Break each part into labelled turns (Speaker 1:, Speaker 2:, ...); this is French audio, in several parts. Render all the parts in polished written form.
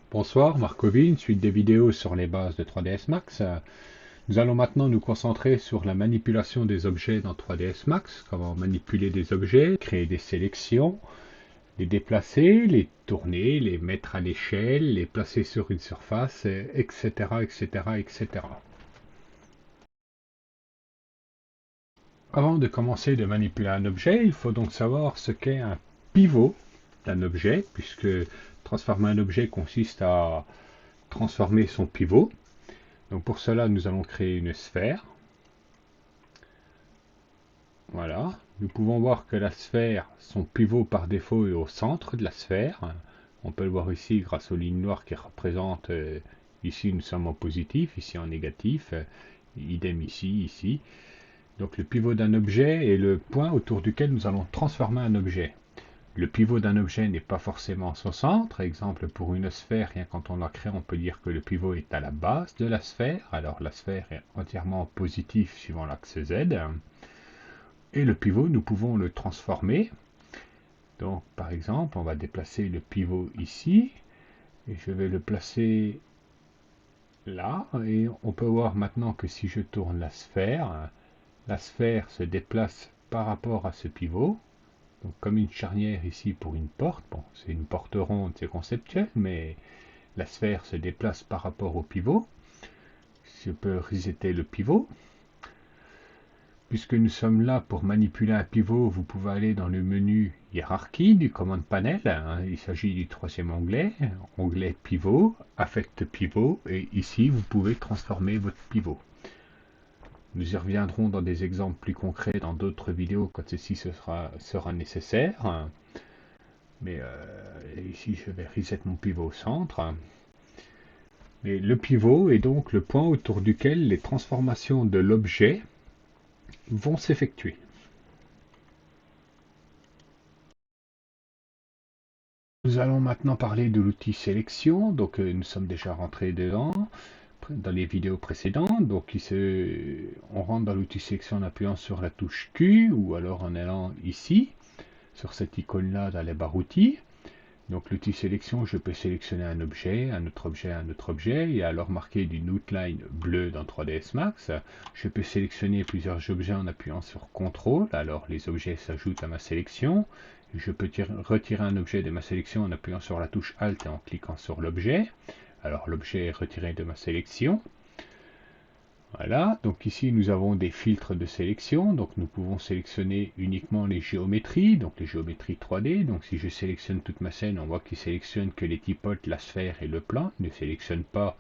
Speaker 1: Bonsoir, Marcovine, suite des vidéos sur les bases de 3ds Max. Nous allons maintenant nous concentrer sur la manipulation des objets dans 3ds Max, comment manipuler des objets, créer des sélections, les déplacer, les tourner, les mettre à l'échelle, les placer sur une surface, etc., etc., etc. Avant de commencer de manipuler un objet, il faut donc savoir ce qu'est un pivot d'un objet, puisque transformer un objet consiste à transformer son pivot. Donc pour cela, nous allons créer une sphère. Voilà. Nous pouvons voir que la sphère, son pivot par défaut est au centre de la sphère. On peut le voir ici grâce aux lignes noires qui représentent, ici nous sommes en positif, ici en négatif, idem ici, ici. Donc le pivot d'un objet est le point autour duquel nous allons transformer un objet. Le pivot d'un objet n'est pas forcément son centre. Exemple, pour une sphère, rien quand on la crée, on peut dire que le pivot est à la base de la sphère. Alors la sphère est entièrement positive suivant l'axe Z. Et le pivot, nous pouvons le transformer. Donc, par exemple, on va déplacer le pivot ici. Et je vais le placer là. Et on peut voir maintenant que si je tourne la sphère se déplace par rapport à ce pivot. Donc, comme une charnière ici pour une porte. Bon, c'est une porte ronde, c'est conceptuel, mais la sphère se déplace par rapport au pivot. Je peux resetter le pivot. Puisque nous sommes là pour manipuler un pivot, vous pouvez aller dans le menu hiérarchie du command panel. Il s'agit du troisième onglet, onglet pivot, affect pivot, et ici vous pouvez transformer votre pivot. Nous y reviendrons dans des exemples plus concrets dans d'autres vidéos quand ceci sera nécessaire. Mais ici je vais reset mon pivot au centre. Et le pivot est donc le point autour duquel les transformations de l'objet vont s'effectuer. Nous allons maintenant parler de l'outil sélection. Donc nous sommes déjà rentrés dedans dans les vidéos précédentes. Donc on rentre dans l'outil sélection en appuyant sur la touche Q ou alors en allant ici sur cette icône là dans les barres outils. Donc l'outil sélection, je peux sélectionner un objet, un autre objet, un autre objet, et alors marquer d'une outline bleue dans 3ds Max. Je peux sélectionner plusieurs objets en appuyant sur CTRL, alors les objets s'ajoutent à ma sélection. Je peux retirer un objet de ma sélection en appuyant sur la touche Alt et en cliquant sur l'objet. Alors l'objet est retiré de ma sélection. Voilà, donc ici nous avons des filtres de sélection, donc nous pouvons sélectionner uniquement les géométries, donc les géométries 3D, donc si je sélectionne toute ma scène, on voit qu'il sélectionne que les typotes, la sphère et le plan, il ne sélectionne pas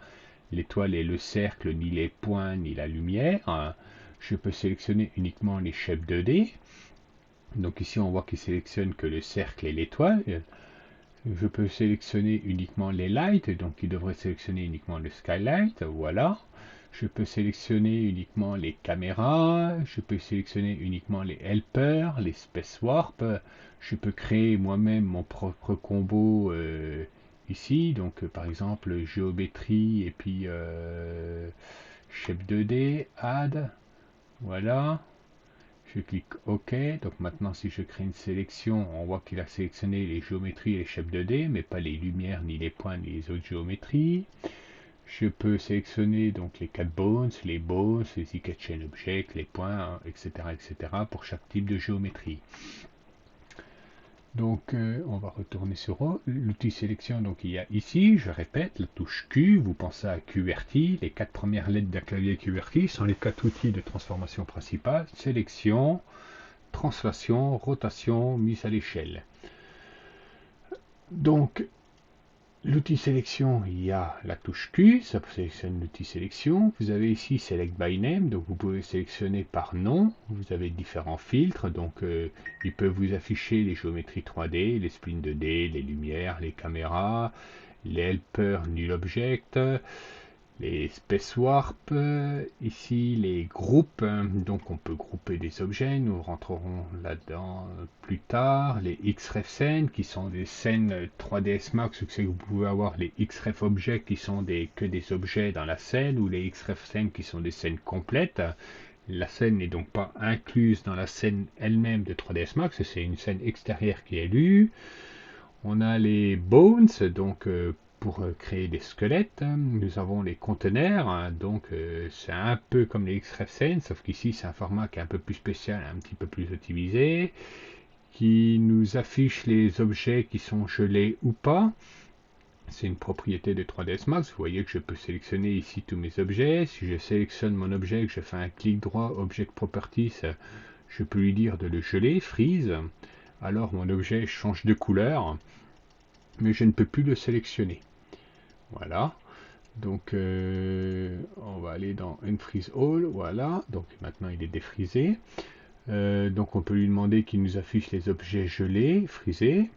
Speaker 1: l'étoile et le cercle, ni les points, ni la lumière. Je peux sélectionner uniquement les shapes 2D, donc ici on voit qu'il sélectionne que le cercle et l'étoile. Je peux sélectionner uniquement les lights, donc il devrait sélectionner uniquement le skylight, voilà. Je peux sélectionner uniquement les caméras, je peux sélectionner uniquement les helpers, les space warp. Je peux créer moi-même mon propre combo ici, donc par exemple géométrie et puis shape 2D, add, voilà. Je clique OK. Donc maintenant, si je crée une sélection, on voit qu'il a sélectionné les géométries et les shapes 2D, mais pas les lumières, ni les points, ni les autres géométries. Je peux sélectionner donc les 4 bones, les keychain objects, les points, etc., etc. pour chaque type de géométrie. Donc on va retourner sur l'outil sélection. Donc il y a ici, je répète, la touche Q. Vous pensez à QWERTY. Les 4 premières lettres d'un clavier QWERTY sont les 4 outils de transformation principale. Sélection, translation, rotation, mise à l'échelle. Donc, l'outil sélection, il y a la touche Q, ça sélectionne l'outil sélection. Vous avez ici Select by Name, donc vous pouvez sélectionner par nom. Vous avez différents filtres, donc il peut vous afficher les géométries 3D, les splines 2D, les lumières, les caméras, les helpers Null Object, les space warp, ici les groupes, donc on peut grouper des objets, nous rentrerons là-dedans plus tard, les XREF scènes qui sont des scènes 3ds Max, c'est que vous pouvez avoir les XREF objets qui sont que des objets dans la scène, ou les XREF scènes qui sont des scènes complètes. La scène n'est donc pas incluse dans la scène elle-même de 3ds Max, c'est une scène extérieure qui est lue. On a les bones, donc pour créer des squelettes. Nous avons les conteneurs, hein, donc c'est un peu comme les XRFCN, sauf qu'ici c'est un format qui est un peu plus spécial, un petit peu plus optimisé, qui nous affiche les objets qui sont gelés ou pas. C'est une propriété de 3ds Max. Vous voyez que je peux sélectionner ici tous mes objets. Si je sélectionne mon objet, que je fais un clic droit, Object Properties, je peux lui dire de le geler, freeze. Alors mon objet change de couleur, mais je ne peux plus le sélectionner. Voilà. Donc on va aller dans Unfreeze All. Voilà. Donc maintenant il est défrisé. Donc on peut lui demander qu'il nous affiche les objets gelés, frisés.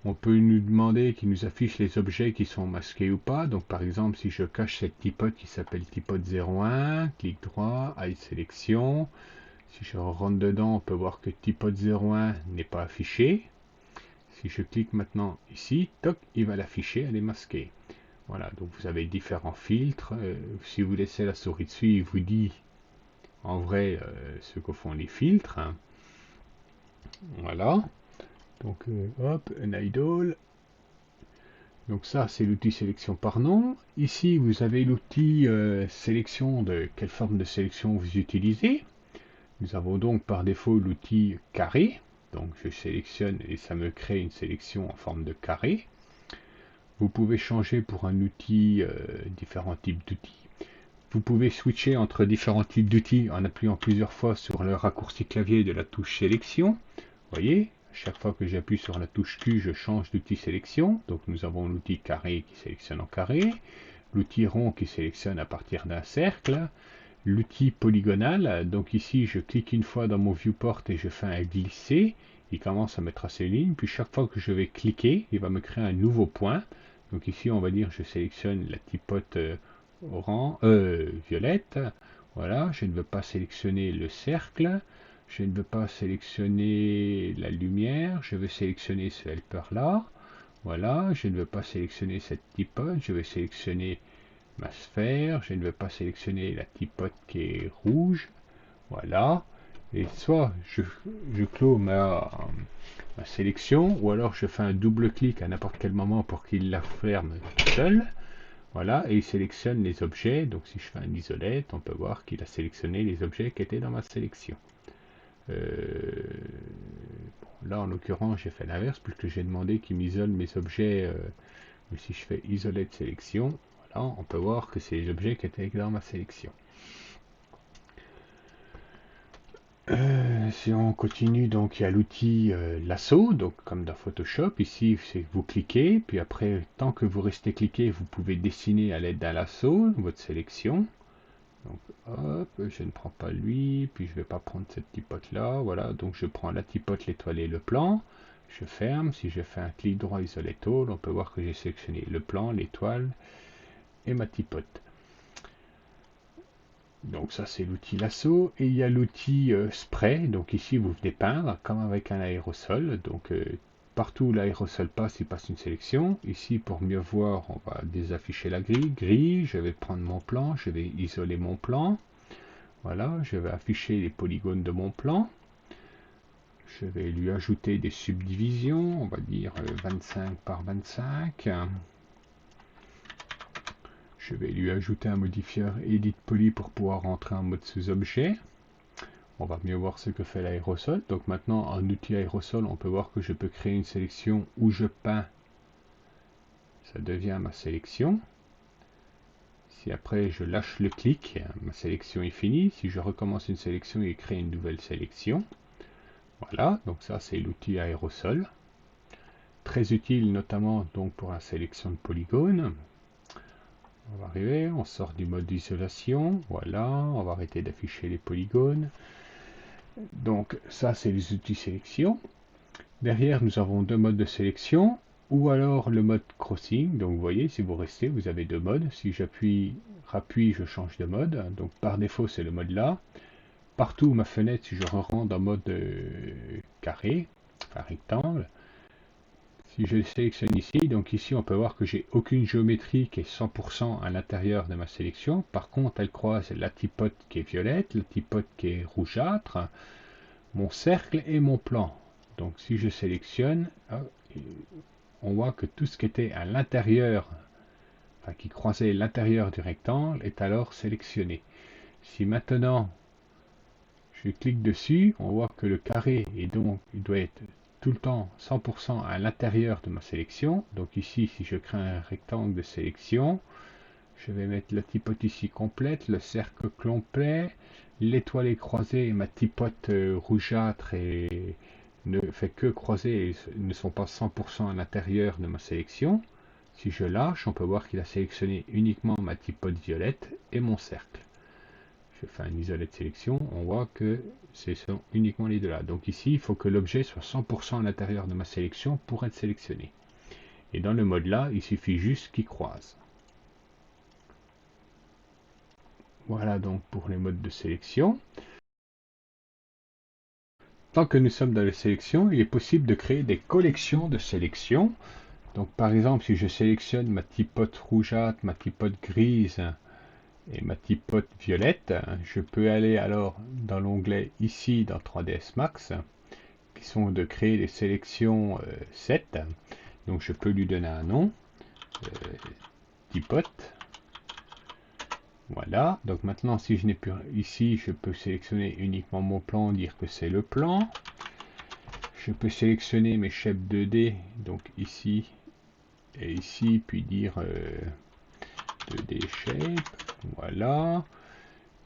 Speaker 1: On peut nous demander qu'il nous affiche les objets qui sont masqués ou pas. Donc par exemple, si je cache cette tipote qui s'appelle tipote 01, clic droit, Hide Sélection. Si je rentre dedans, on peut voir que tipote 01 n'est pas affiché. Si je clique maintenant ici, toc, il va l'afficher, elle est masquée. Voilà, donc vous avez différents filtres. Si vous laissez la souris dessus, il vous dit en vrai ce que font les filtres. Hein. Voilà. Donc hop, un idle. Donc ça, c'est l'outil sélection par nom. Ici, vous avez l'outil sélection de quelle forme de sélection vous utilisez. Nous avons donc par défaut l'outil carré. Donc je sélectionne et ça me crée une sélection en forme de carré. Vous pouvez changer pour un outil différents types d'outils. Vous pouvez switcher entre différents types d'outils en appuyant plusieurs fois sur le raccourci clavier de la touche sélection. Vous voyez, chaque fois que j'appuie sur la touche Q, je change d'outil sélection. Donc nous avons l'outil carré qui sélectionne en carré, l'outil rond qui sélectionne à partir d'un cercle, l'outil polygonal. Donc ici, je clique une fois dans mon viewport et je fais un glisser. Il commence à me tracer une ligne. Puis chaque fois que je vais cliquer, il va me créer un nouveau point. Donc ici, on va dire je sélectionne la tipote violette. Voilà, je ne veux pas sélectionner le cercle. Je ne veux pas sélectionner la lumière. Je veux sélectionner ce helper là. Voilà, je ne veux pas sélectionner cette tipote. Je vais sélectionner ma sphère. Je ne veux pas sélectionner la tipote qui est rouge. Voilà. Et soit je clôt ma sélection, ou alors je fais un double clic à n'importe quel moment pour qu'il la ferme seul. Voilà, et il sélectionne les objets. Donc si je fais un isolate, on peut voir qu'il a sélectionné les objets qui étaient dans ma sélection. Bon, là en l'occurrence j'ai fait l'inverse puisque j'ai demandé qu'il m'isole mes objets. Mais si je fais isolate sélection, voilà, on peut voir que c'est les objets qui étaient dans ma sélection. Si on continue, donc il y a l'outil lasso, donc comme dans Photoshop, ici c'est vous cliquez, puis après tant que vous restez cliqué, vous pouvez dessiner à l'aide d'un lasso votre sélection. Donc hop, je ne prends pas lui, puis je ne vais pas prendre cette tipote là, voilà, donc je prends la tipote, l'étoile et le plan, je ferme, si je fais un clic droit isolate all, on peut voir que j'ai sélectionné le plan, l'étoile et ma tipote. Donc ça c'est l'outil lasso, et il y a l'outil spray, donc ici vous venez peindre comme avec un aérosol, donc partout où l'aérosol passe, il passe une sélection. Ici pour mieux voir, on va désafficher la grille, je vais prendre mon plan, je vais isoler mon plan, voilà, je vais afficher les polygones de mon plan, je vais lui ajouter des subdivisions, on va dire 25 par 25. Je vais lui ajouter un modifieur Edit Poly pour pouvoir rentrer en mode sous-objet. On va mieux voir ce que fait l'aérosol. Donc maintenant, en outil aérosol, on peut voir que je peux créer une sélection où je peins. Ça devient ma sélection. Si après je lâche le clic, ma sélection est finie. Si je recommence une sélection, il crée une nouvelle sélection. Voilà, donc ça c'est l'outil aérosol. Très utile notamment donc pour la sélection de polygones. On va arriver, on sort du mode d'isolation, voilà, on va arrêter d'afficher les polygones. Donc ça c'est les outils sélection. Derrière nous avons deux modes de sélection, ou alors le mode crossing. Donc vous voyez, si vous restez, vous avez deux modes. Si j'appuie, rappuie, je change de mode. Donc par défaut c'est le mode là. Partout ma fenêtre, si je rentre en mode carré, enfin rectangle, si je sélectionne ici, donc ici on peut voir que j'ai aucune géométrie qui est 100% à l'intérieur de ma sélection. Par contre, elle croise la tipote qui est violette, la tipote qui est rougeâtre, mon cercle et mon plan. Donc si je sélectionne, on voit que tout ce qui était à l'intérieur enfin, qui croisait l'intérieur du rectangle est alors sélectionné. Si maintenant je clique dessus, on voit que le carré est donc, il doit être tout le temps 100% à l'intérieur de ma sélection. Donc ici, si je crée un rectangle de sélection, je vais mettre la typote ici complète, le cercle complet, l'étoile est croisée et ma typote rougeâtre ne fait que croiser et ne sont pas 100% à l'intérieur de ma sélection. Si je lâche, on peut voir qu'il a sélectionné uniquement ma typote violette et mon cercle. Je fais un isolet de sélection, on voit que ce sont uniquement les deux là. Donc ici, il faut que l'objet soit 100% à l'intérieur de ma sélection pour être sélectionné. Et dans le mode là, il suffit juste qu'il croise. Voilà donc pour les modes de sélection. Tant que nous sommes dans la sélection, il est possible de créer des collections de sélections. Donc par exemple, si je sélectionne ma typote rougeâtre, ma typote grise et ma typote violette, je peux aller alors dans l'onglet ici dans 3ds Max, qui sont de créer des sélections 7. Donc je peux lui donner un nom, typote. Voilà, donc maintenant si je n'ai plus ici, je peux sélectionner uniquement mon plan, dire que c'est le plan. Je peux sélectionner mes shapes 2D, donc ici et ici, puis dire 2D shape, voilà.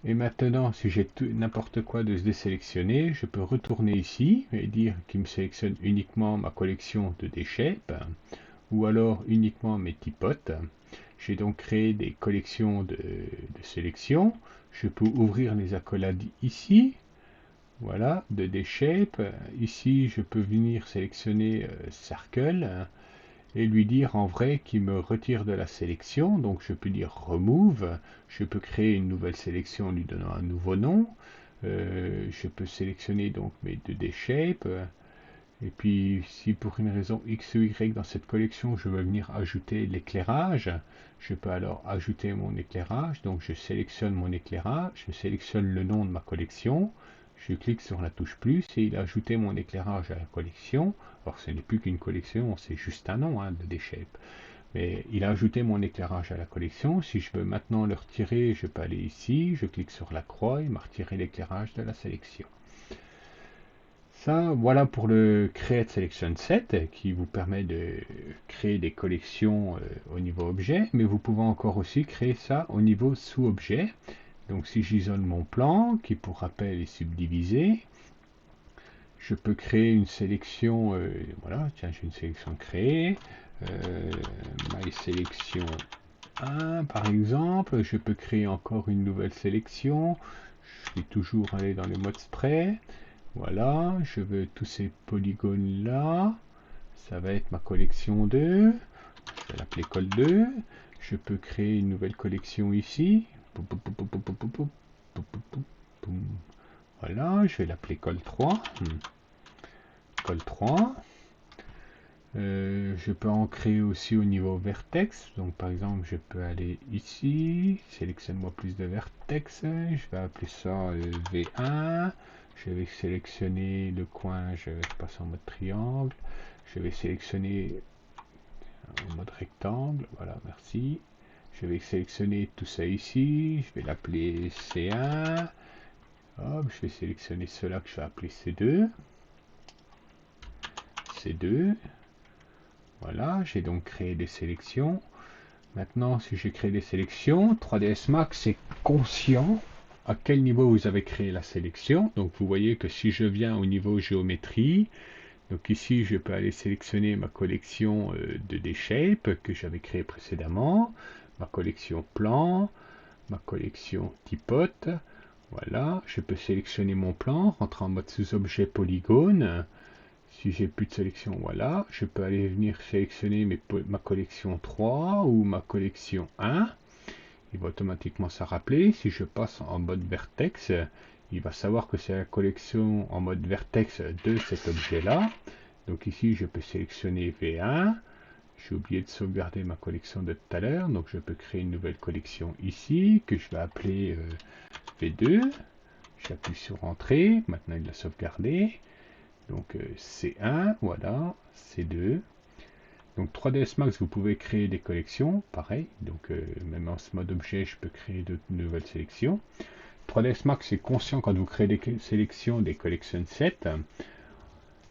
Speaker 1: Et maintenant, si j'ai n'importe quoi de se désélectionner, je peux retourner ici et dire qu'il me sélectionne uniquement ma collection de 2D shape, ou alors uniquement mes typotes. J'ai donc créé des collections de sélection. Je peux ouvrir les accolades ici. Voilà, 2D shape. Ici, je peux venir sélectionner circle et lui dire en vrai qu'il me retire de la sélection. Donc je peux dire remove. Je peux créer une nouvelle sélection en lui donnant un nouveau nom. Je peux sélectionner donc mes 2D shape. Et puis, si pour une raison X ou Y dans cette collection, je veux venir ajouter l'éclairage, je peux alors ajouter mon éclairage. Donc, je sélectionne mon éclairage, je sélectionne le nom de ma collection, je clique sur la touche plus et il a ajouté mon éclairage à la collection. Alors, ce n'est plus qu'une collection, c'est juste un nom de D-Shape. Mais il a ajouté mon éclairage à la collection. Si je veux maintenant le retirer, je peux aller ici, je clique sur la croix, il m'a retiré l'éclairage de la sélection. Ça, voilà pour le Create Selection Set qui vous permet de créer des collections au niveau objet, mais vous pouvez encore aussi créer ça au niveau sous-objet. Donc si j'isole mon plan, qui pour rappel est subdivisé, je peux créer une sélection, voilà, tiens, j'ai une sélection créée, My Sélection 1 par exemple, je peux créer encore une nouvelle sélection, je vais toujours aller dans les modes spray. Voilà, je veux tous ces polygones là. Ça va être ma collection 2. Je vais l'appeler col 2. Je peux créer une nouvelle collection ici. Voilà, je vais l'appeler col 3. Col 3. Je peux en créer aussi au niveau vertex. Donc par exemple, je peux aller ici, sélectionne-moi plus de vertex. Je vais appeler ça V1. Je vais sélectionner le coin, je vais passer en mode triangle. Je vais sélectionner en mode rectangle. Voilà, merci. Je vais sélectionner tout ça ici. Je vais l'appeler C1. Hop, je vais sélectionner cela que je vais appeler C2. C2. Voilà, j'ai donc créé des sélections. Maintenant, si j'ai créé des sélections, 3ds Max est conscient à quel niveau vous avez créé la sélection. Donc vous voyez que si je viens au niveau géométrie, donc ici je peux aller sélectionner ma collection de D-Shape que j'avais créée précédemment, ma collection plan, ma collection typote. Voilà, je peux sélectionner mon plan, rentrer en mode sous-objet polygone. Si j'ai plus de sélection, voilà, je peux aller venir sélectionner ma collection 3 ou ma collection 1. Il va automatiquement se rappeler. Si je passe en mode vertex, il va savoir que c'est la collection en mode vertex de cet objet-là. Donc ici, je peux sélectionner V1. J'ai oublié de sauvegarder ma collection de tout à l'heure, donc je peux créer une nouvelle collection ici, que je vais appeler V2. J'appuie sur Entrée, maintenant il l'a sauvegardé. Donc C1, voilà, C2. Donc 3ds Max, vous pouvez créer des collections, pareil. Donc même en ce mode objet, je peux créer de nouvelles sélections. 3ds Max est conscient quand vous créez des sélections, des collections sets.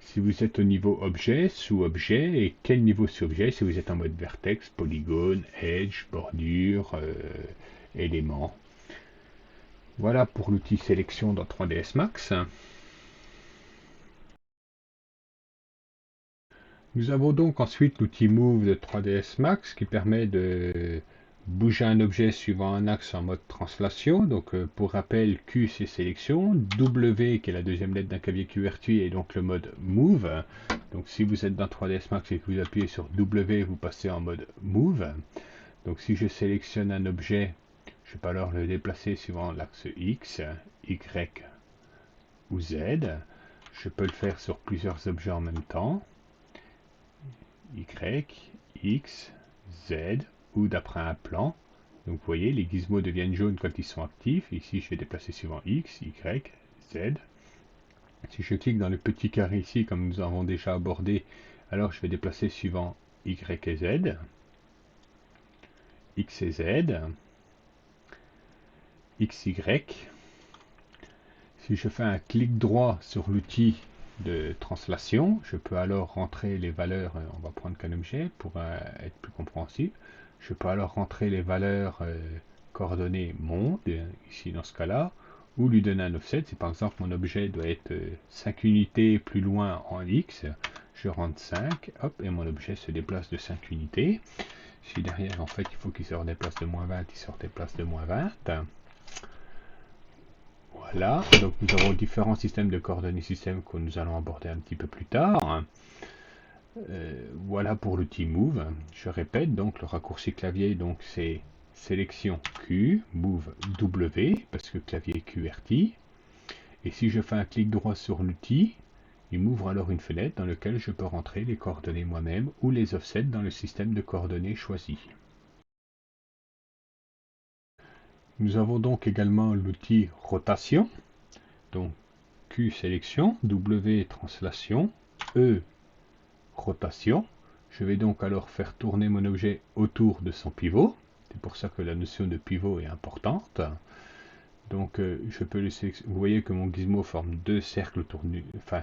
Speaker 1: Si vous êtes au niveau objet, sous-objet, et quel niveau sous-objet, si vous êtes en mode vertex, polygone, edge, bordure, élément. Voilà pour l'outil sélection dans 3ds Max. Nous avons donc ensuite l'outil Move de 3ds Max qui permet de bouger un objet suivant un axe en mode translation. Donc pour rappel, Q c'est sélection, W qui est la deuxième lettre d'un clavier QWERTY est donc le mode Move. Donc si vous êtes dans 3ds Max et que vous appuyez sur W, vous passez en mode Move. Donc si je sélectionne un objet, je peux alors le déplacer suivant l'axe X, Y ou Z. Je peux le faire sur plusieurs objets en même temps. Y, X, Z, ou d'après un plan. Donc vous voyez, les gizmos deviennent jaunes quand ils sont actifs. Ici, je vais déplacer suivant X, Y, Z. Si je clique dans le petit carré ici, comme nous avons déjà abordé, alors je vais déplacer suivant Y et Z, X et Z, XY. Si je fais un clic droit sur l'outil de translation, je peux alors rentrer les valeurs, on va prendre qu'un objet pour être plus compréhensible. Je peux alors rentrer les valeurs coordonnées monde, ici dans ce cas-là, ou lui donner un offset. Si par exemple mon objet doit être 5 unités plus loin en X, je rentre 5, hop, et mon objet se déplace de 5 unités. Si derrière, en fait, il faut qu'il se redéplace de moins 20, il se redéplace de moins 20. Voilà, donc nous avons différents systèmes de coordonnées système que nous allons aborder un petit peu plus tard. Voilà pour l'outil Move. Je répète, donc le raccourci clavier, donc c'est sélection Q, Move W, parce que clavier QWERTY. Et si je fais un clic droit sur l'outil, il m'ouvre alors une fenêtre dans laquelle je peux rentrer les coordonnées moi-même ou les offsets dans le système de coordonnées choisi. Nous avons donc également l'outil rotation. Donc Q sélection, W translation, E rotation. Je vais donc alors faire tourner mon objet autour de son pivot. C'est pour ça que la notion de pivot est importante. Donc je peux le sélectionner. Vous voyez que mon gizmo forme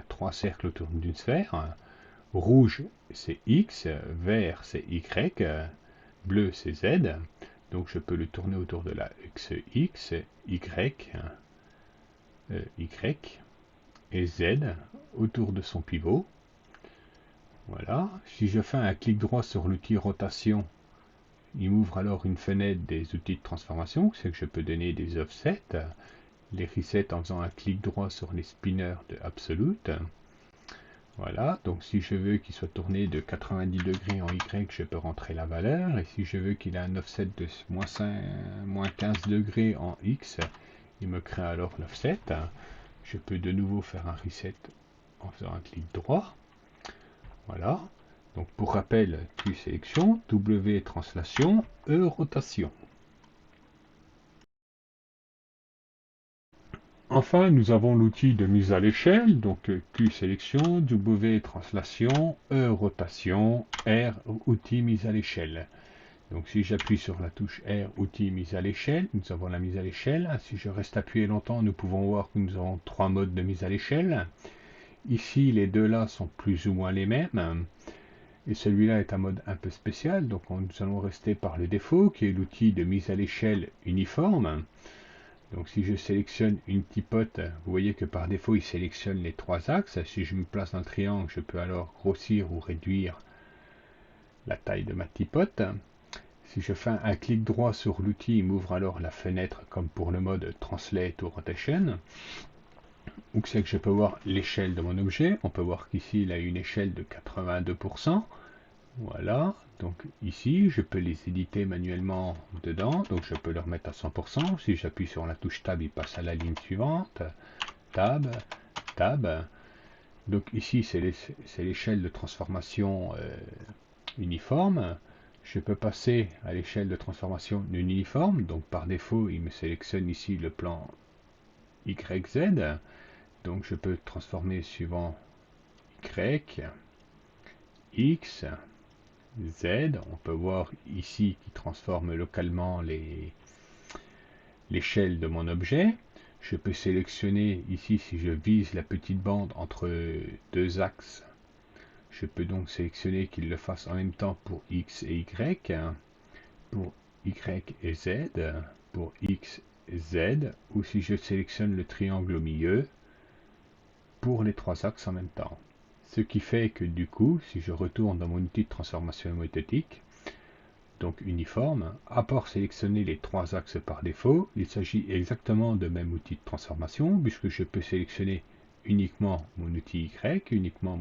Speaker 1: trois cercles autour d'une sphère. Rouge c'est X, vert c'est Y, bleu c'est Z. Donc je peux le tourner autour de l'axe X, Y, Y et Z autour de son pivot. Voilà. Si je fais un clic droit sur l'outil rotation, il m'ouvre alors une fenêtre des outils de transformation. C'est que je peux donner des offsets, les resets en faisant un clic droit sur les spinners de Absolute. Voilà, donc si je veux qu'il soit tourné de 90 degrés en Y, je peux rentrer la valeur. Et si je veux qu'il ait un offset de moins 15 degrés en X, il me crée alors l'offset. Je peux de nouveau faire un reset en faisant un clic droit. Voilà. Donc pour rappel, Q sélection, W translation, E rotation. Enfin, nous avons l'outil de mise à l'échelle, donc Q sélection, W translation, E rotation, R outil mise à l'échelle. Donc si j'appuie sur la touche R outil mise à l'échelle, nous avons la mise à l'échelle. Si je reste appuyé longtemps, nous pouvons voir que nous avons trois modes de mise à l'échelle. Ici, les deux là sont plus ou moins les mêmes. Et celui-là est un mode un peu spécial, donc nous allons rester par le défaut, qui est l'outil de mise à l'échelle uniforme. Donc si je sélectionne une typote, vous voyez que par défaut, il sélectionne les trois axes. Si je me place dans le triangle, je peux alors grossir ou réduire la taille de ma typote. Si je fais un clic droit sur l'outil, il m'ouvre alors la fenêtre comme pour le mode Translate ou Rotation. Où c'est que je peux voir l'échelle de mon objet. On peut voir qu'ici, il a une échelle de 82%. Voilà, donc ici, je peux les éditer manuellement dedans, donc je peux le remettre à 100%. Si j'appuie sur la touche Tab, il passe à la ligne suivante. Tab, Tab. Donc ici, c'est l'échelle de transformation uniforme. Je peux passer à l'échelle de transformation non uniforme, donc par défaut, il me sélectionne ici le plan YZ. Donc je peux transformer suivant Y, X, Z. On peut voir ici qui transforme localement l'échelle de mon objet. Je peux sélectionner ici, si je vise la petite bande entre deux axes, je peux donc sélectionner qu'il le fasse en même temps pour X et Y, pour Y et Z, pour X et Z, ou si je sélectionne le triangle au milieu, pour les trois axes en même temps. Ce qui fait que du coup, si je retourne dans mon outil de transformation hémothétique, donc uniforme, à part sélectionner les trois axes par défaut, il s'agit exactement de même outil de transformation, puisque je peux sélectionner uniquement mon outil Y, uniquement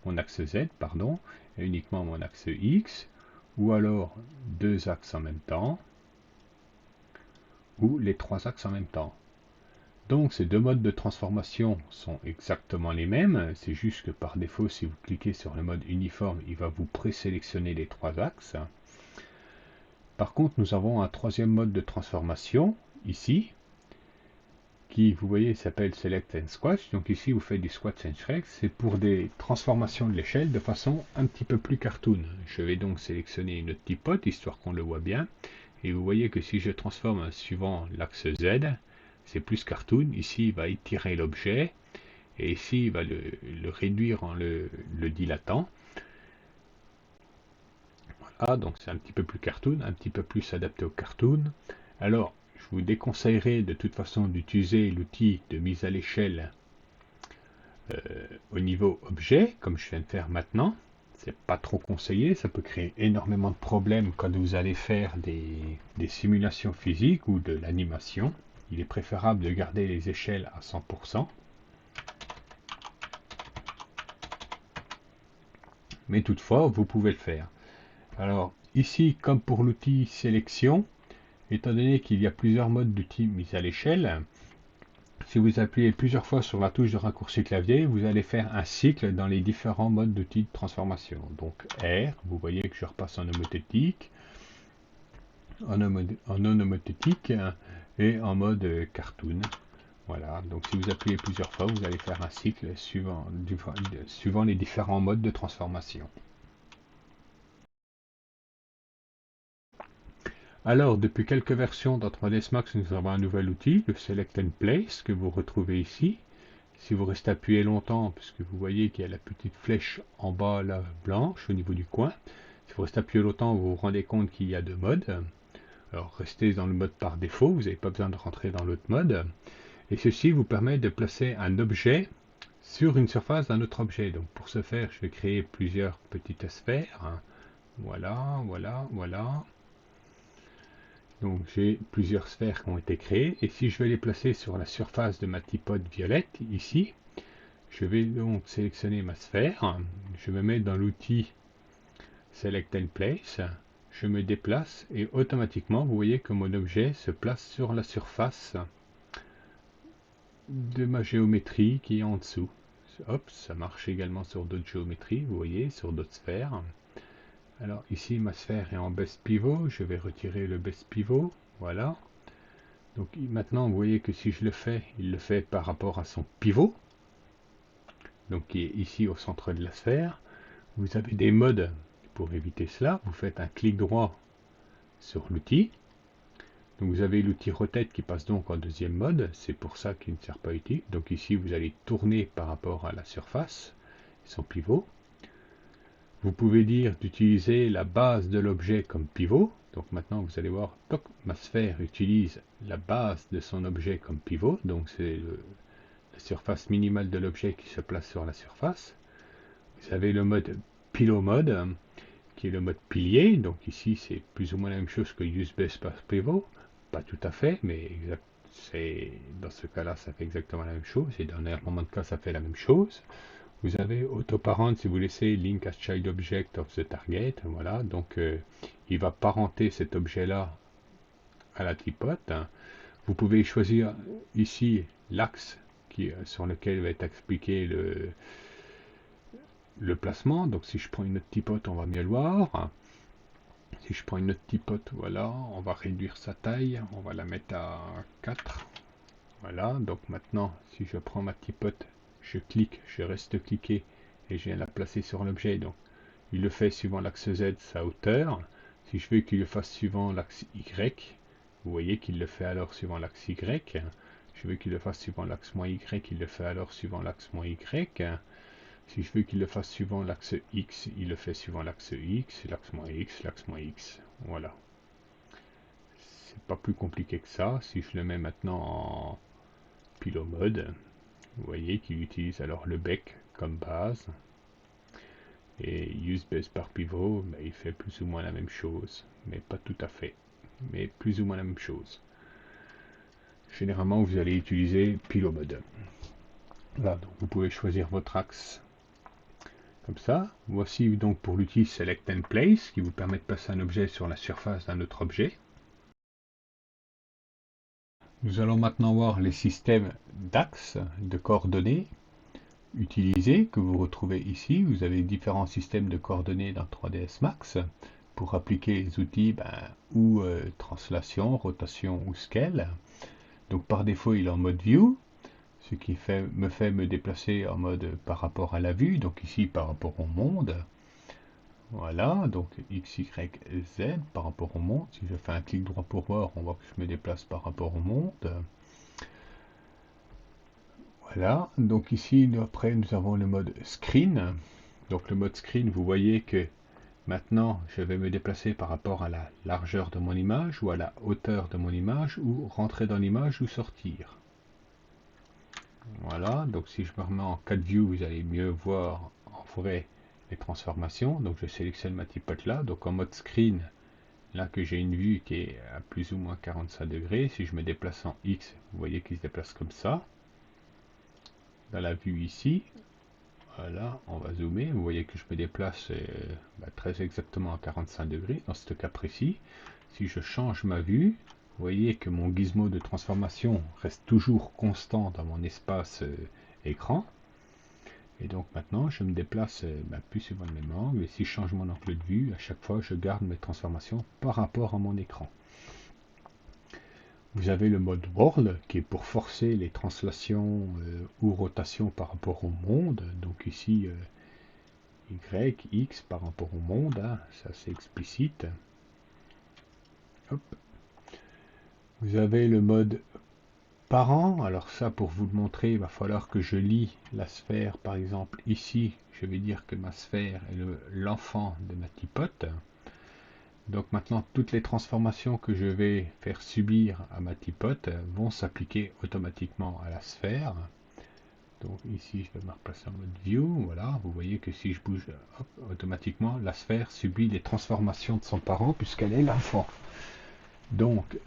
Speaker 1: mon axe Z, pardon, et uniquement mon axe X, ou alors deux axes en même temps, ou les trois axes en même temps. Donc ces deux modes de transformation sont exactement les mêmes, c'est juste que par défaut, si vous cliquez sur le mode uniforme, il va vous présélectionner les trois axes. Par contre, nous avons un troisième mode de transformation, ici, qui, vous voyez, s'appelle Select and Squash. Donc ici, vous faites du Squash and Stretch. C'est pour des transformations de l'échelle de façon un petit peu plus cartoon. Je vais donc sélectionner une autre typote, histoire qu'on le voit bien. Et vous voyez que si je transforme suivant l'axe Z, c'est plus cartoon. Ici, il va étirer l'objet. Et ici, il va le réduire en le dilatant. Voilà, donc c'est un petit peu plus cartoon, un petit peu plus adapté au cartoon. Alors, je vous déconseillerais de toute façon d'utiliser l'outil de mise à l'échelle au niveau objet, comme je viens de faire maintenant. C'est pas trop conseillé, ça peut créer énormément de problèmes quand vous allez faire des simulations physiques ou de l'animation. Il est préférable de garder les échelles à 100%. Mais toutefois, vous pouvez le faire. Alors, ici, comme pour l'outil sélection, étant donné qu'il y a plusieurs modes d'outil mise à l'échelle, si vous appuyez plusieurs fois sur la touche de raccourci clavier, vous allez faire un cycle dans les différents modes d'outils de transformation. Donc R, vous voyez que je repasse en homothétique, en non homothétique et en mode cartoon. Voilà, donc si vous appuyez plusieurs fois, vous allez faire un cycle suivant les différents modes de transformation. Alors, depuis quelques versions d'Autodesk Max, nous avons un nouvel outil, le Select and Place, que vous retrouvez ici. Si vous restez appuyé longtemps, puisque vous voyez qu'il y a la petite flèche en bas là, blanche au niveau du coin, si vous restez appuyé longtemps, vous vous rendez compte qu'il y a deux modes. Alors restez dans le mode par défaut, vous n'avez pas besoin de rentrer dans l'autre mode. Et ceci vous permet de placer un objet sur une surface d'un autre objet. Donc pour ce faire, je vais créer plusieurs petites sphères. Voilà, voilà, voilà. Donc j'ai plusieurs sphères qui ont été créées. Et si je vais les placer sur la surface de ma typote violette, ici, je vais donc sélectionner ma sphère, je me mets dans l'outil Select and Place, je me déplace et automatiquement vous voyez que mon objet se place sur la surface de ma géométrie qui est en dessous. Hop, ça marche également sur d'autres géométries, vous voyez, sur d'autres sphères. Alors ici ma sphère est en base pivot, je vais retirer le base pivot, voilà. Donc maintenant vous voyez que si je le fais, il le fait par rapport à son pivot, donc qui est ici au centre de la sphère. Vous avez des modes pour éviter cela. Vous faites un clic droit sur l'outil. Donc vous avez l'outil Rotate qui passe donc en deuxième mode. C'est pour ça qu'il ne sert pas utile. Donc ici, vous allez tourner par rapport à la surface, son pivot. Vous pouvez dire d'utiliser la base de l'objet comme pivot. Donc maintenant, vous allez voir, toc, ma sphère utilise la base de son objet comme pivot. Donc c'est la surface minimale de l'objet qui se place sur la surface. Vous avez le mode Pillow Mode, qui est le mode pilier. Donc ici, c'est plus ou moins la même chose que Use Base Path Pivot. Pas tout à fait, mais dans ce cas-là, ça fait exactement la même chose. Et dans énormément de cas, ça fait la même chose. Vous avez Autoparent si vous laissez Link as Child Object of the Target. Voilà, donc il va parenter cet objet-là à la tripote. Vous pouvez choisir ici l'axe sur lequel va être expliqué le placement. Donc si je prends une autre typote, on va mieux le voir. Si je prends une autre typote, voilà, on va réduire sa taille, on va la mettre à 4. Voilà, donc maintenant, si je prends ma typote, je clique, je reste cliqué et je viens la placer sur l'objet. Donc il le fait suivant l'axe Z, sa hauteur. Si je veux qu'il le fasse suivant l'axe Y, vous voyez qu'il le fait alors suivant l'axe Y. Je veux qu'il le fasse suivant l'axe moins Y, il le fait alors suivant l'axe moins Y. Si je veux qu'il le fasse suivant l'axe X, il le fait suivant l'axe X, l'axe moins X, l'axe moins X. Voilà. C'est pas plus compliqué que ça. Si je le mets maintenant en pilo mode, vous voyez qu'il utilise alors le bec comme base. Et use base par pivot, ben, il fait plus ou moins la même chose, mais pas tout à fait, mais plus ou moins la même chose. Généralement, vous allez utiliser pilo mode. Là, donc vous pouvez choisir votre axe comme ça. Voici donc pour l'outil Select and Place qui vous permet de passer un objet sur la surface d'un autre objet. Nous allons maintenant voir les systèmes d'axes, de coordonnées utilisés que vous retrouvez ici. Vous avez différents systèmes de coordonnées dans 3ds Max pour appliquer les outils ou translation, rotation ou scale. Donc par défaut il est en mode view, ce qui me fait me déplacer en mode par rapport à la vue, donc ici par rapport au monde. Voilà, donc X, Y, Z par rapport au monde. Si je fais un clic droit pour voir, on voit que je me déplace par rapport au monde. Voilà, donc ici après nous avons le mode screen. Donc le mode screen, vous voyez que maintenant je vais me déplacer par rapport à la largeur de mon image ou à la hauteur de mon image, ou rentrer dans l'image ou sortir. Voilà, donc si je me remets en 4 view, vous allez mieux voir en vrai les transformations. Donc je sélectionne ma typote là, donc en mode screen, là que j'ai une vue qui est à plus ou moins 45 degrés. Si je me déplace en X, vous voyez qu'il se déplace comme ça. Dans la vue ici, voilà, on va zoomer, vous voyez que je me déplace très exactement à 45 degrés dans ce cas précis. Si je change ma vue, vous voyez que mon gizmo de transformation reste toujours constant dans mon espace écran. Et donc maintenant, je me déplace plus suivant le même angle. Et si je change mon angle de vue, à chaque fois, je garde mes transformations par rapport à mon écran. Vous avez le mode World qui est pour forcer les translations ou rotations par rapport au monde. Donc ici, Y, X par rapport au monde, hein, ça c'est explicite. Hop. Vous avez le mode parent. Alors ça, pour vous le montrer, il va falloir que je lie la sphère. Par exemple, ici, je vais dire que ma sphère est l'enfant de ma typote. Donc maintenant, toutes les transformations que je vais faire subir à ma typote vont s'appliquer automatiquement à la sphère. Donc ici, je vais me replacer en mode View. Voilà, vous voyez que si je bouge, hop, automatiquement, la sphère subit les transformations de son parent puisqu'elle est l'enfant. Donc,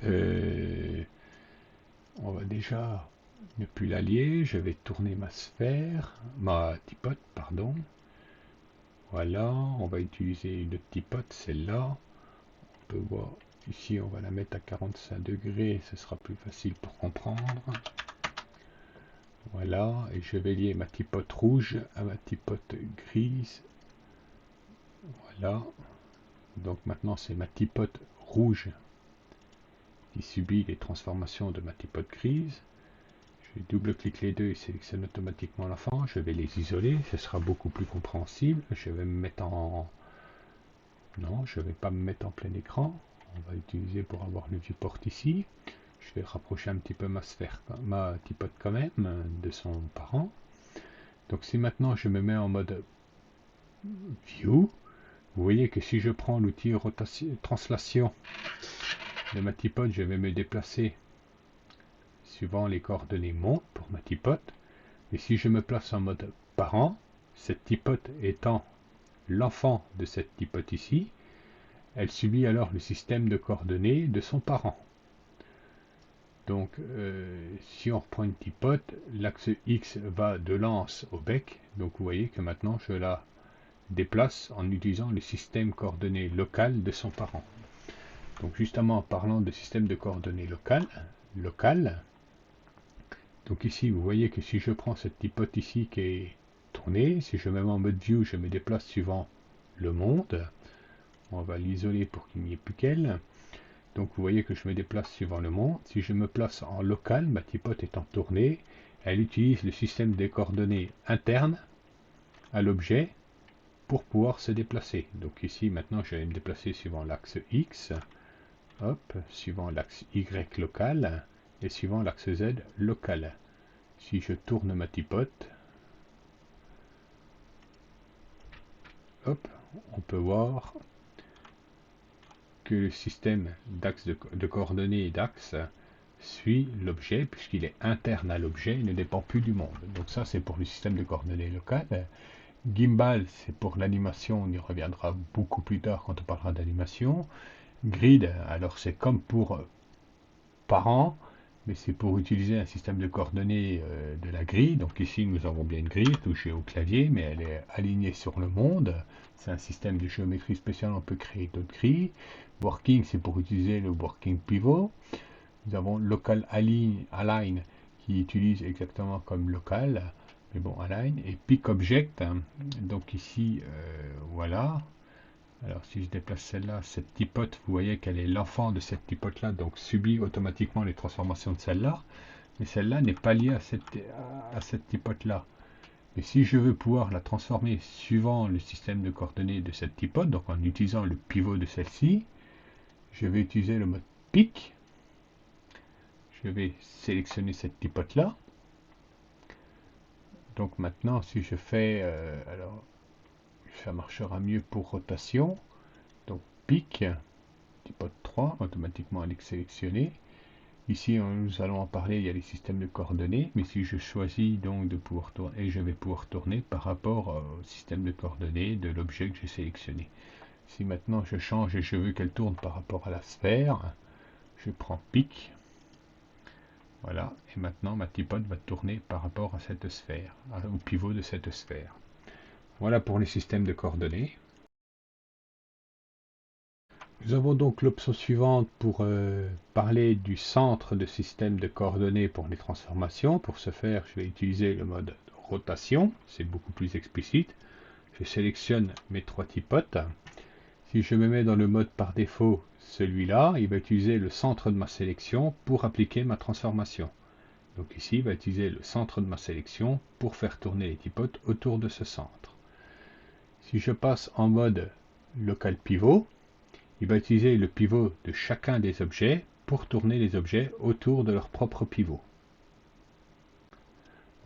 Speaker 1: on va déjà ne plus l'allier. Je vais tourner ma sphère, ma typote, pardon. Voilà, on va utiliser une typote, celle-là. On peut voir ici, on va la mettre à 45 degrés, ce sera plus facile pour comprendre. Voilà, et je vais lier ma typote rouge à ma typote grise. Voilà, donc maintenant c'est ma typote rouge qui subit les transformations de ma typote grise. Je double-clique les deux et sélectionne automatiquement l'enfant. Je vais les isoler, ce sera beaucoup plus compréhensible. Je vais me mettre en... Non, je ne vais pas me mettre en plein écran. On va utiliser pour avoir le viewport ici. Je vais rapprocher un petit peu ma sphère, ma typote quand même, de son parent. Donc si maintenant je me mets en mode View, vous voyez que si je prends l'outil translation de ma typote, je vais me déplacer suivant les coordonnées monte pour ma typote. Et si je me place en mode parent, cette typote étant l'enfant de cette typote ici, elle subit alors le système de coordonnées de son parent. Donc, si on reprend une typote, l'axe X va de l'anse au bec. Donc, vous voyez que maintenant, je la déplace en utilisant le système coordonnées local de son parent. Donc, justement, en parlant de système de coordonnées local, donc ici, vous voyez que si je prends cette typote ici qui est tournée, si je me mets en mode view, je me déplace suivant le monde. On va l'isoler pour qu'il n'y ait plus qu'elle. Donc vous voyez que je me déplace suivant le monde. Si je me place en local, ma typote étant tournée, elle utilise le système des coordonnées internes à l'objet pour pouvoir se déplacer. Donc ici, maintenant, je vais me déplacer suivant l'axe X, hop, suivant l'axe Y local, et suivant l'axe Z local. Si je tourne ma tipote, hop, on peut voir que le système d'axe de coordonnées et d'axe suit l'objet, puisqu'il est interne à l'objet, il ne dépend plus du monde. Donc ça, c'est pour le système de coordonnées locales. Gimbal, c'est pour l'animation, on y reviendra beaucoup plus tard quand on parlera d'animation. Grid, alors c'est comme pour parents, mais c'est pour utiliser un système de coordonnées de la grille. Donc ici, nous avons bien une grille touchée au clavier, mais elle est alignée sur le monde. C'est un système de géométrie spéciale, on peut créer d'autres grilles. Working, c'est pour utiliser le working pivot. Nous avons local align qui utilise exactement comme local, mais bon, align. Et pick object, hein. Donc ici, voilà. Alors si je déplace celle-là, cette tipote, vous voyez qu'elle est l'enfant de cette tipote-là, donc subit automatiquement les transformations de celle-là. Mais celle-là n'est pas liée à cette tipote-là. Mais si je veux pouvoir la transformer suivant le système de coordonnées de cette tipote, donc en utilisant le pivot de celle-ci, je vais utiliser le mode pick. Je vais sélectionner cette tipote-là. Donc maintenant, si je fais, alors ça marchera mieux pour rotation. Donc pick, tipote 3, automatiquement elle est sélectionnée. Ici, nous allons en parler, il y a les systèmes de coordonnées, mais si je choisis donc de pouvoir tourner, et je vais pouvoir tourner par rapport au système de coordonnées de l'objet que j'ai sélectionné. Si maintenant je change et je veux qu'elle tourne par rapport à la sphère, je prends pick. Voilà, et maintenant ma tipote va tourner par rapport à cette sphère, au pivot de cette sphère. Voilà pour les systèmes de coordonnées. Nous avons donc l'option suivante pour parler du centre de système de coordonnées pour les transformations. Pour ce faire, je vais utiliser le mode rotation, c'est beaucoup plus explicite. Je sélectionne mes trois tipotes. Si je me mets dans le mode par défaut, celui-là, il va utiliser le centre de ma sélection pour appliquer ma transformation. Donc ici, il va utiliser le centre de ma sélection pour faire tourner les tipotes autour de ce centre. Si je passe en mode local pivot, il va utiliser le pivot de chacun des objets pour tourner les objets autour de leur propre pivot.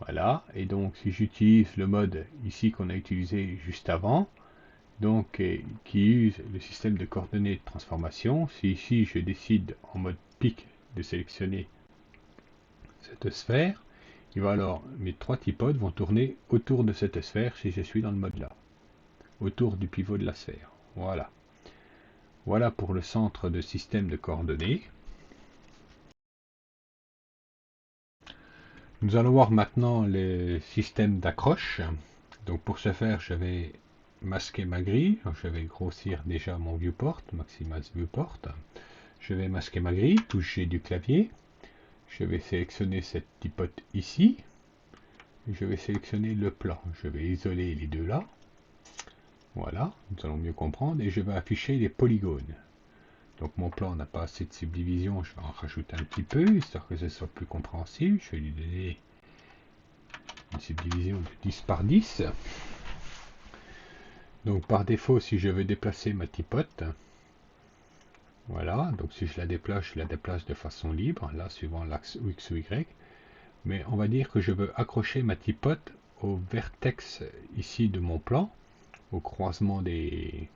Speaker 1: Voilà, et donc si j'utilise le mode ici qu'on a utilisé juste avant, donc qui use le système de coordonnées de transformation, si ici je décide en mode pick de sélectionner cette sphère, il va alors, mes trois tipodes vont tourner autour de cette sphère si je suis dans le mode là, autour du pivot de la sphère. Voilà. Voilà pour le centre de système de coordonnées. Nous allons voir maintenant les systèmes d'accroche. Donc pour ce faire, je vais masquer ma grille. Je vais grossir déjà mon viewport, Maximise Viewport. Je vais masquer ma grille, toucher du clavier. Je vais sélectionner cette tipote ici. Je vais sélectionner le plan. Je vais isoler les deux là. Voilà, nous allons mieux comprendre. Et je vais afficher les polygones. Donc mon plan n'a pas assez de subdivision, je vais en rajouter un petit peu, histoire que ce soit plus compréhensible. Je vais lui donner une subdivision de 10 par 10. Donc par défaut, si je veux déplacer ma tipote, voilà, donc si je la déplace de façon libre, là suivant l'axe X ou Y, mais on va dire que je veux accrocher ma tipote au vertex ici de mon plan, au croisement des...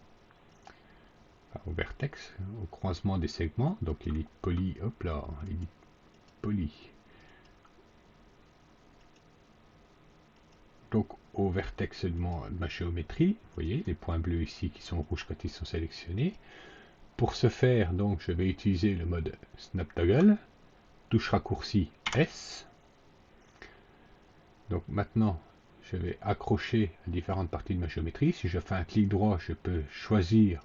Speaker 1: au vertex, au croisement des segments, donc il est poly, hop là, il est poly. Donc au vertex de ma géométrie, vous voyez les points bleus ici qui sont rouges quand ils sont sélectionnés. Pour ce faire, donc, je vais utiliser le mode Snap Toggle, touche raccourci S. Donc maintenant, je vais accrocher à différentes parties de ma géométrie. Si je fais un clic droit, je peux choisir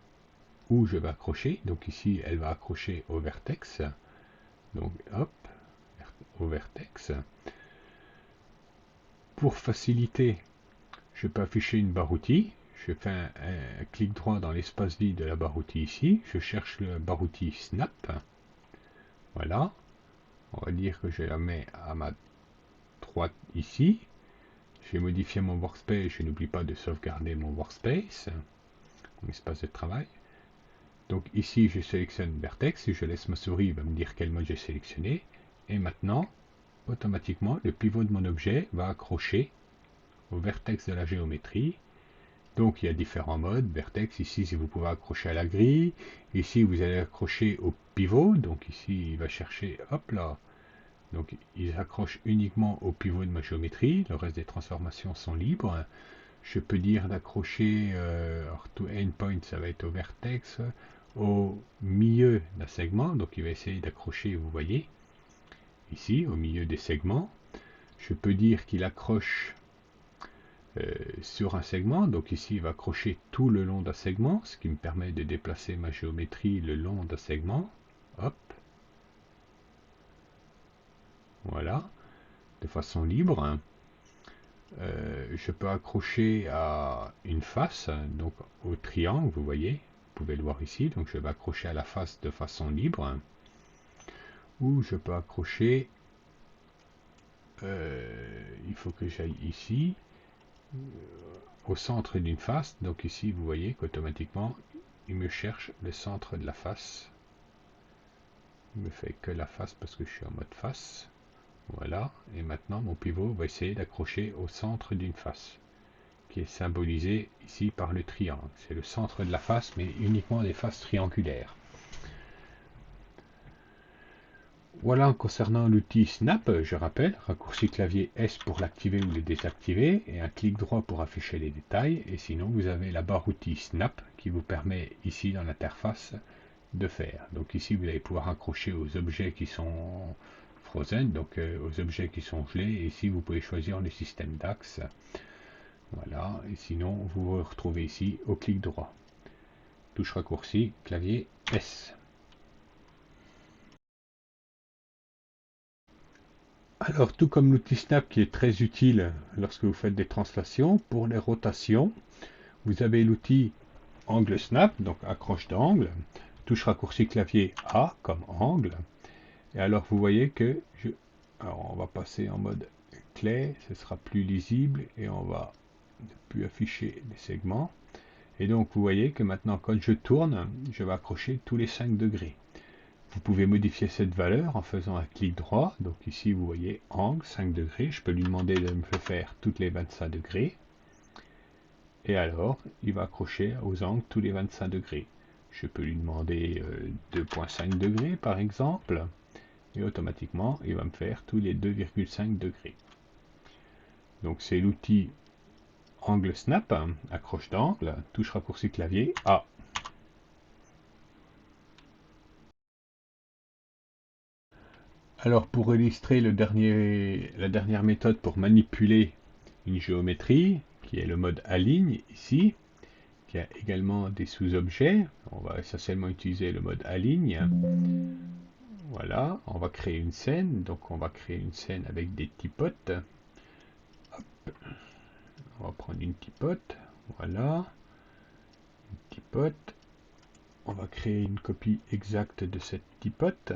Speaker 1: où je vais accrocher. Donc ici, elle va accrocher au vertex. Donc hop, au vertex. Pour faciliter, je peux afficher une barre outil. Je fais un clic droit dans l'espace vide de la barre outil ici. Je cherche le barre outil Snap. Voilà. On va dire que je la mets à ma droite ici. J'ai modifié mon workspace, je n'oublie pas de sauvegarder mon workspace, mon espace de travail. Donc ici, je sélectionne Vertex, et je laisse ma souris, il va me dire quel mode j'ai sélectionné. Et maintenant, automatiquement, le pivot de mon objet va accrocher au vertex de la géométrie. Donc il y a différents modes. Vertex, ici, si vous pouvez accrocher à la grille. Ici, vous allez accrocher au pivot. Donc ici, il va chercher, hop là. Donc il s'accroche uniquement au pivot de ma géométrie. Le reste des transformations sont libres. Je peux dire d'accrocher to endpoint, ça va être au vertex, au milieu d'un segment. Donc il va essayer d'accrocher, vous voyez, ici, au milieu des segments. Je peux dire qu'il accroche sur un segment. Donc ici, il va accrocher tout le long d'un segment, ce qui me permet de déplacer ma géométrie le long d'un segment. Hop. Voilà. De façon libre. Je peux accrocher à une face, donc au triangle, vous voyez, vous pouvez le voir ici, donc je vais accrocher à la face de façon libre, ou je peux accrocher, il faut que j'aille ici, au centre d'une face, donc ici vous voyez qu'automatiquement il me cherche le centre de la face, il me fait que la face parce que je suis en mode face, voilà, et maintenant mon pivot va essayer d'accrocher au centre d'une face, qui est symbolisé ici par le triangle. C'est le centre de la face, mais uniquement des faces triangulaires. Voilà concernant l'outil Snap, je rappelle, raccourci clavier S pour l'activer ou le désactiver, et un clic droit pour afficher les détails, et sinon vous avez la barre outil Snap qui vous permet ici dans l'interface de faire. Donc ici vous allez pouvoir accrocher aux objets qui sont frozen, donc aux objets qui sont gelés, et ici vous pouvez choisir le système d'axe. Voilà, et sinon vous vous retrouvez ici au clic droit. Touche raccourci, clavier S. Alors, tout comme l'outil Snap qui est très utile lorsque vous faites des translations, pour les rotations, vous avez l'outil Angle Snap, donc accroche d'angle, touche raccourci clavier A comme angle. Et alors, vous voyez que alors, on va passer en mode clé, ce sera plus lisible et on va ne plus afficher les segments. Et donc, vous voyez que maintenant, quand je tourne, je vais accrocher tous les 5 degrés. Vous pouvez modifier cette valeur en faisant un clic droit. Donc ici, vous voyez angle 5 degrés. Je peux lui demander de me faire toutes les 25 degrés. Et alors, il va accrocher aux angles tous les 25 degrés. Je peux lui demander 2,5 degrés par exemple. Et automatiquement, il va me faire tous les 2,5 degrés. Donc c'est l'outil Angle Snap, accroche d'angle, touche raccourci clavier A. Alors pour illustrer la dernière méthode pour manipuler une géométrie, qui est le mode aligne ici, qui a également des sous-objets, on va essentiellement utiliser le mode aligne. Voilà, on va créer une scène, donc on va créer une scène avec des typotes. Hop. On va prendre une typote, voilà, une typote. On va créer une copie exacte de cette typote.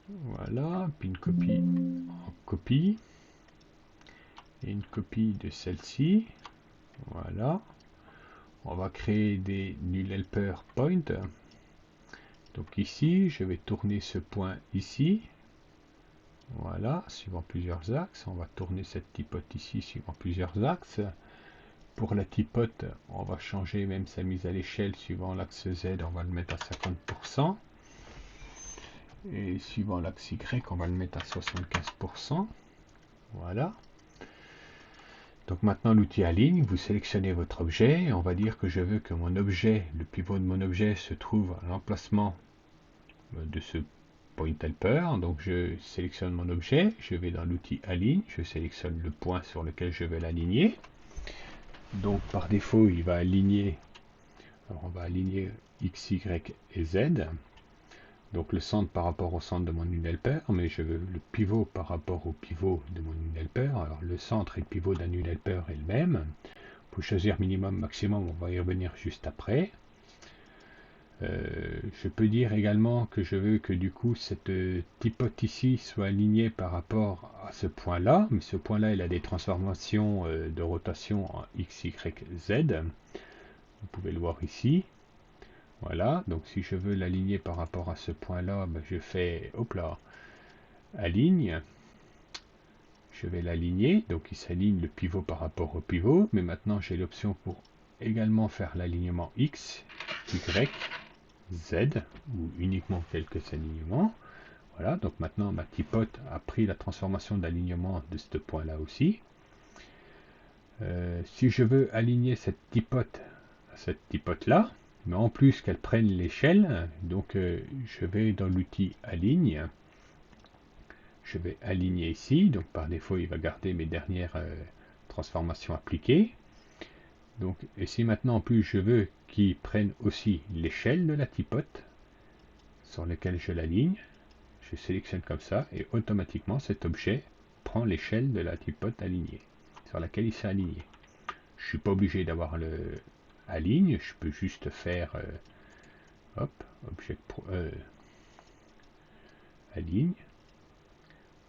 Speaker 1: Voilà, puis une copie en copie. Et une copie de celle-ci. Voilà. On va créer des null helper point. Donc ici, je vais tourner ce point ici. Voilà, suivant plusieurs axes. On va tourner cette typote ici, suivant plusieurs axes. Pour la typote, on va changer même sa mise à l'échelle suivant l'axe Z, on va le mettre à 50%. Et suivant l'axe Y, on va le mettre à 75%. Voilà. Donc maintenant l'outil aligne, vous sélectionnez votre objet, et on va dire que je veux que mon objet, le pivot de mon objet se trouve à l'emplacement de ce point helper. Donc je sélectionne mon objet, je vais dans l'outil aligne, je sélectionne le point sur lequel je vais l'aligner. Donc par défaut il va aligner, alors on va aligner X, Y et Z. Donc le centre par rapport au centre de mon null-helper, mais je veux le pivot par rapport au pivot de mon null-helper. Alors le centre et le pivot d'un null-helper est le même. Pour choisir minimum, maximum, on va y revenir juste après. Je peux dire également que je veux que du coup cette typote ici soit alignée par rapport à ce point-là, mais ce point-là il a des transformations de rotation en x, y, z. Vous pouvez le voir ici. Voilà, donc si je veux l'aligner par rapport à ce point-là, ben, je fais, hop là, aligne. Je vais l'aligner, donc il s'aligne le pivot par rapport au pivot, mais maintenant j'ai l'option pour également faire l'alignement X, Y, Z, ou uniquement quelques alignements. Voilà, donc maintenant ma typote a pris la transformation d'alignement de ce point-là aussi. Si je veux aligner cette typote à cette typote-là, mais en plus qu'elle prenne l'échelle, donc je vais dans l'outil Aligne. Je vais aligner ici, donc par défaut il va garder mes dernières transformations appliquées. Donc, et si maintenant en plus je veux qu'il prenne aussi l'échelle de la typote sur laquelle je l'aligne, je sélectionne comme ça et automatiquement cet objet prend l'échelle de la typote alignée sur laquelle il s'est aligné. Je ne suis pas obligé d'avoir le aligne, je peux juste faire hop, objet aligne.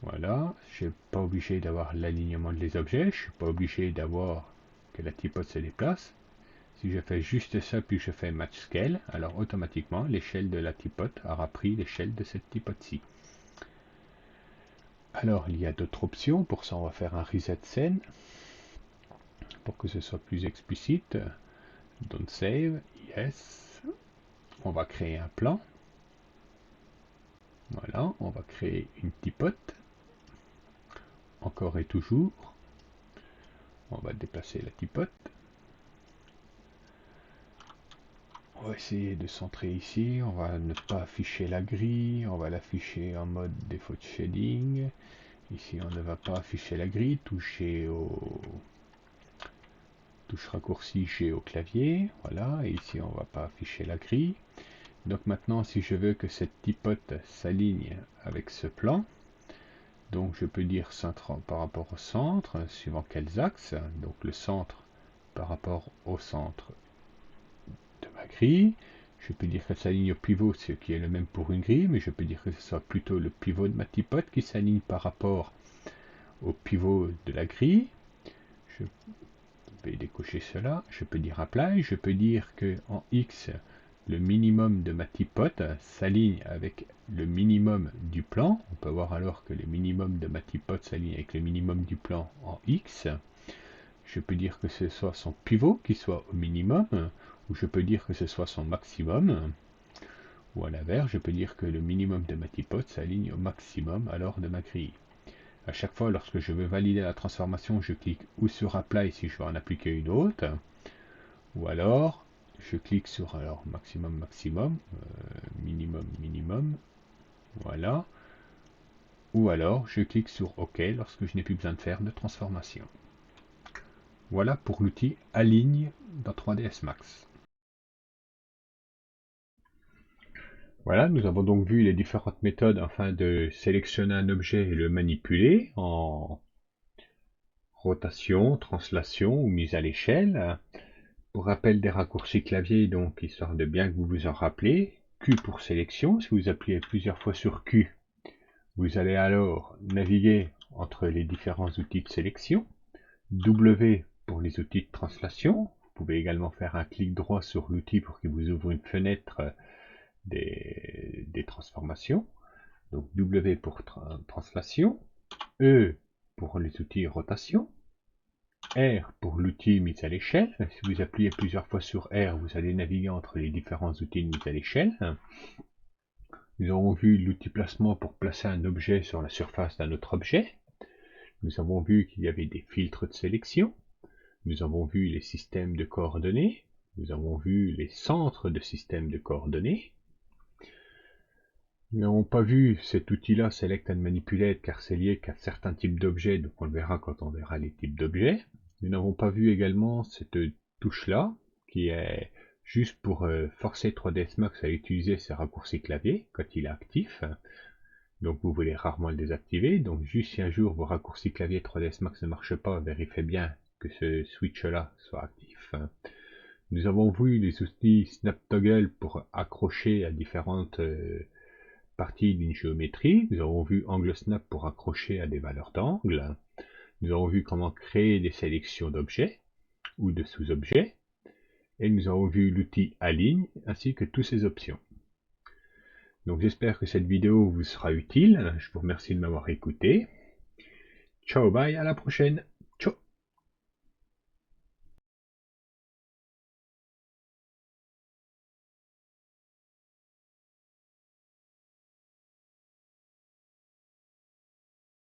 Speaker 1: Voilà, je ne suis pas obligé d'avoir l'alignement des objets, je ne suis pas obligé d'avoir que la typote se déplace. Si je fais juste ça, puis je fais match scale, alors automatiquement l'échelle de la typote aura pris l'échelle de cette typote-ci. Alors il y a d'autres options, pour ça on va faire un reset scène, pour que ce soit plus explicite. Don't save, yes. On va créer un plan. Voilà, on va créer une typote. Encore et toujours. On va déplacer la typote. On va essayer de centrer ici. On va ne pas afficher la grille. On va l'afficher en mode default shading. Ici, on ne va pas afficher la grille. Touche raccourci G au clavier. Voilà. Et ici, on ne va pas afficher la grille. Donc maintenant, si je veux que cette typote s'aligne avec ce plan, donc je peux dire centre par rapport au centre, suivant quels axes. Donc le centre par rapport au centre de ma grille. Je peux dire qu'elle s'aligne au pivot, ce qui est le même pour une grille, mais je peux dire que ce soit plutôt le pivot de ma typote qui s'aligne par rapport au pivot de la grille. Je vais décocher cela. Je peux dire apply. Je peux dire que en X, le minimum de ma typote s'aligne avec le minimum du plan. On peut voir alors que le minimum de ma typote s'aligne avec le minimum du plan en X. Je peux dire que ce soit son pivot qui soit au minimum, ou je peux dire que ce soit son maximum, ou à l'inverse, je peux dire que le minimum de ma typote s'aligne au maximum alors de ma grille. À chaque fois, lorsque je veux valider la transformation, je clique ou sur Apply si je veux en appliquer une autre, ou alors je clique sur maximum, maximum, minimum, minimum, voilà, ou alors je clique sur OK lorsque je n'ai plus besoin de faire de transformation. Voilà pour l'outil Aligne dans 3ds Max. Voilà, nous avons donc vu les différentes méthodes afin de sélectionner un objet et le manipuler en rotation, translation ou mise à l'échelle. Pour rappel des raccourcis clavier, donc histoire de bien que vous vous en rappelez, Q pour sélection, si vous appuyez plusieurs fois sur Q, vous allez alors naviguer entre les différents outils de sélection. W pour les outils de translation. Vous pouvez également faire un clic droit sur l'outil pour qu'il vous ouvre une fenêtre des transformations. Donc W pour translation, E pour les outils rotation, R pour l'outil mise à l'échelle. Si vous appuyez plusieurs fois sur R, vous allez naviguer entre les différents outils de mise à l'échelle. Nous avons vu l'outil placement pour placer un objet sur la surface d'un autre objet. Nous avons vu qu'il y avait des filtres de sélection. Nous avons vu les systèmes de coordonnées. Nous avons vu les centres de systèmes de coordonnées. Nous n'avons pas vu cet outil-là, Select and Manipulate, car c'est lié qu'à certains types d'objets, donc on le verra quand on verra les types d'objets. Nous n'avons pas vu également cette touche-là, qui est juste pour forcer 3ds Max à utiliser ses raccourcis clavier quand il est actif. Donc vous voulez rarement le désactiver, donc juste si un jour vos raccourcis clavier 3ds Max ne marchent pas, vérifiez bien que ce switch-là soit actif. Nous avons vu les outils SnapToggle pour accrocher à différentes parties d'une géométrie. Nous avons vu AngleSnap pour accrocher à des valeurs d'angle. Nous avons vu comment créer des sélections d'objets ou de sous-objets. Et nous avons vu l'outil Align ainsi que toutes ses options. Donc j'espère que cette vidéo vous sera utile. Je vous remercie de m'avoir écouté. Ciao, bye, à la prochaine.